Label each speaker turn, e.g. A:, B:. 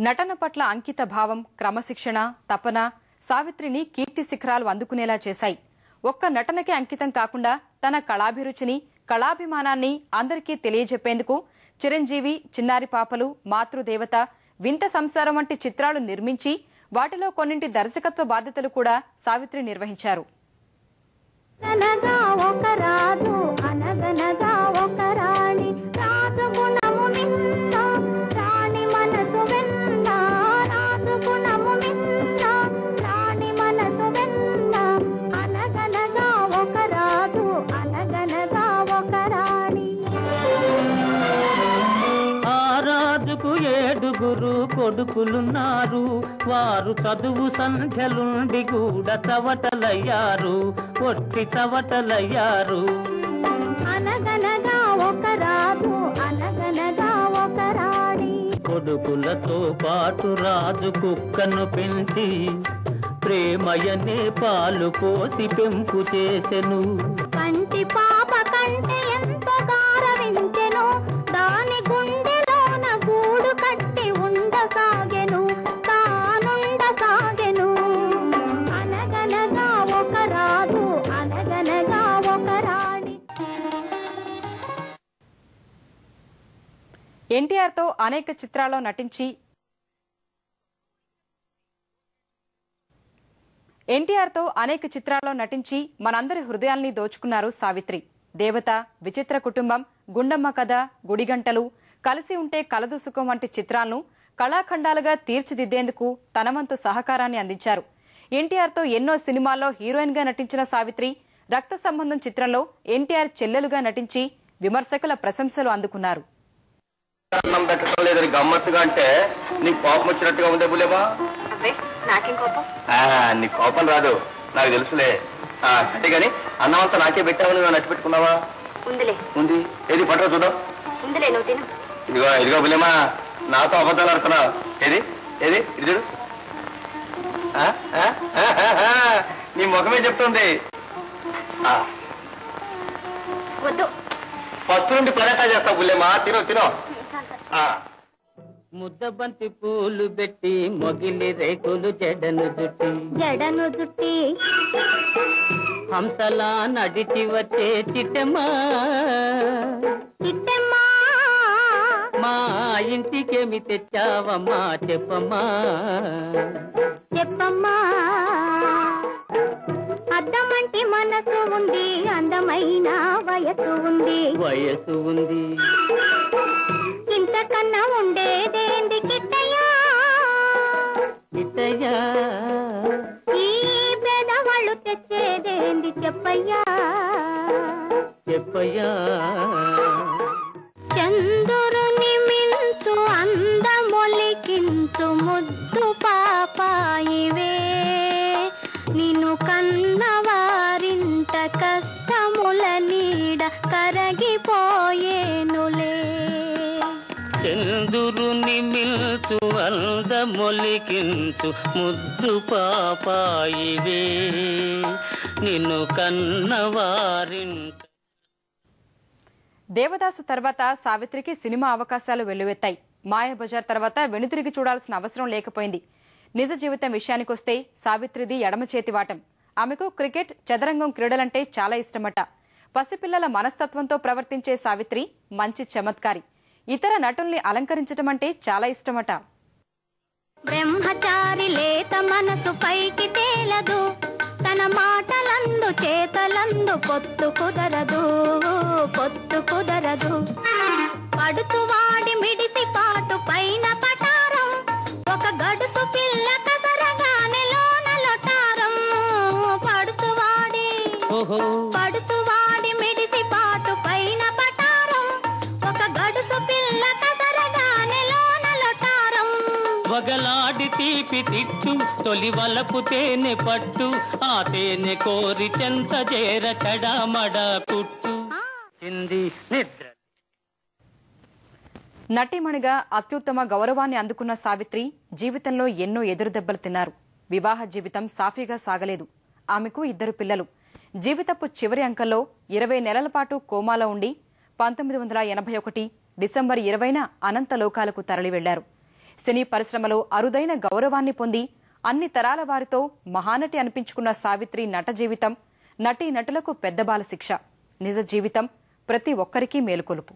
A: నటన పట్ల అంకిత భావం, క్రమశిక్షణ, తపన సావిత్రిని కీర్తి శిఖరాలు అందుకునేలా చేశాయి. ఒక్క నటనకే అంకితం కాకుండా తన కళాభిరుచిని, కళాభిమానాన్ని అందరికీ తెలియజెప్పేందుకు చిరంజీవి, చిన్నారి పాపలు, మాతృదేవత, వింత సంసారం వంటి చిత్రాలు నిర్మించి వాటిలో కొన్నింటి దర్శకత్వ బాధ్యతలు కూడా సావిత్రి నిర్వహించారు.
B: ఏడుగురు కొడుకులున్నారు, వారు చదువు సంధ్యలుండి కూడా చవటలయ్యారు, ఒట్టి చవటలయ్యారు.
C: అనగనగా ఒక రాజు, అనగనగా ఒక రాణి.
B: కొడుకులతో పాటు రాజు కుక్కను పెంచి ప్రేమయనే పాలు పోసి పెంపు చేసెను.
C: కంటి పాప కంటే ఎంత గారవించెను, దాని గుండెలోన గూడు కట్టి ఉండసాగెను, తానుండసాగెను. అనగనగా ఒక రాజు, అనగనగా ఒక రాణి.
A: ఎన్టీఆర్తో అనేక చిత్రాల్లో నటించి మనందరి హృదయాల్ని దోచుకున్నారు సావిత్రి. దేవత, విచిత్ర కుటుంబం, గుండమ్మ కథ, గుడిగంటలు, కలిసి ఉంటే కలదు సుఖం వంటి చిత్రాలను కళాఖండాలుగా తీర్చిదిద్దేందుకు తన వంతు సహకారాన్ని అందించారు. ఎన్టీఆర్తో ఎన్నో సినిమాల్లో హీరోయిన్ గా నటించిన సావిత్రి రక్త సంబంధం చిత్రంలో ఎన్టీఆర్ చెల్లెలుగా నటించి విమర్శకుల ప్రశంసలు అందుకున్నారు.
D: గమ్మత్తుగా అంటే నీకు కోపం వచ్చినట్టుగా ఉందే బులేమా? నీ కోపం రాదు, నాకు తెలుసులే. అంతేగాని అన్నం అంతా నాకే పెట్టావు, నువ్వు నచ్చి పెట్టుకున్నావా? ఉంది. ఏది పట్టరా చూద్దాం. ఇదిగో ఇదిగో బులేమా, నాతో అబద్ధాలు ఆడుతున్నావు. ఏది ఏది ఇది చూడు. నీ ముఖమే చెప్తుంది. ఫస్ట్ నుండి పర్యటన చేస్తావు బులేమా, తినో తినో.
B: ముద్దబంతి పూలు పెట్టి మొగిలి రేకులు జడను జుట్టి హంసలా నడిచి వచ్చే చిట్టమ్మా, మా ఇంటికేమి తెచ్చావమ్మా చెప్పమ్మా,
C: అద్దమంటి మనసు ఉంది, అందమైన వయసు ఉంది, ఇంతకన్నా ఉండేదేంది కిట్టయ్యా, ఈ పేదవాళ్ళు తెచ్చేదేంది చెప్పయ్యా. చంద్రుని మించు అందమొలికించు ముద్దు పాపాయివే, నిన్ను కన్నవారింట కష్టముల నీడ కరగిపోయేనులే.
B: చంద్రుని మిల్చు అందమొలికించు ముద్దు పాపాయివే, నిన్ను కన్నవారింట.
A: దేవదాసు తర్వాత సావిత్రికి సినిమా అవకాశాలు వెల్లువెత్తాయి. మాయాబజార్ తర్వాత వెనుతిరిగి చూడాల్సిన అవసరం లేకపోయింది. నిజ జీవితం విషయానికొస్తే సావిత్రిది ఎడమ చేతివాటం. ఆమెకు క్రికెట్, చదరంగం క్రీడలంటే చాలా ఇష్టమట. పసిపిల్లల మనస్తత్వంతో ప్రవర్తించే సావిత్రి మంచి చమత్కారి. ఇతర నటుల్ని అలంకరించటం అంటే చాలా ఇష్టమట.
C: బ్రహ్మచారి లేత మనసు పైకి తేలదు, తన మాటలందు చేతలందు పొత్తు కుదరదు, పడుచువాడి మిడిసి పాటు పైన పటారం, ఒక గడుసు పిల్ల కసరగానే లోన లొటారం. పడుచువాడి మిడిసి పాటు పైన పటారం, ఒక గడుసు పిల్ల కసరగానే లోన లొటారం.
B: వగలాడి తీపి తిట్టు, తొలి వలపు తేనె పట్టు, ఆ తేనె కోరి చెంత చేర చడామడ కుట్టు. నిద్ర.
A: నటీమణిగా అత్యుత్తమ గౌరవాన్ని అందుకున్న సావిత్రి జీవితంలో ఎన్నో ఎదురుదెబ్బలు తిన్నారు. వివాహ జీవితం సాఫీగా సాగలేదు. ఆమెకు 2 పిల్లలు. జీవితపు చివరి అంకంలో 20 నెలల పాటు కోమాలో ఉండి 1981 డిసెంబర్ 20న అనంత లోకాలకు తరలి వెళ్లారు. సినీ పరిశ్రమలో అరుదైన గౌరవాన్ని పొంది అన్ని తరాల వారితో మహానటి అనిపించుకున్న సావిత్రి నట జీవితం నటీనటులకు పెద్ద బాల శిక్ష. నిజ జీవితం ప్రతి ఒక్కరికీ మేలుకొలుపు.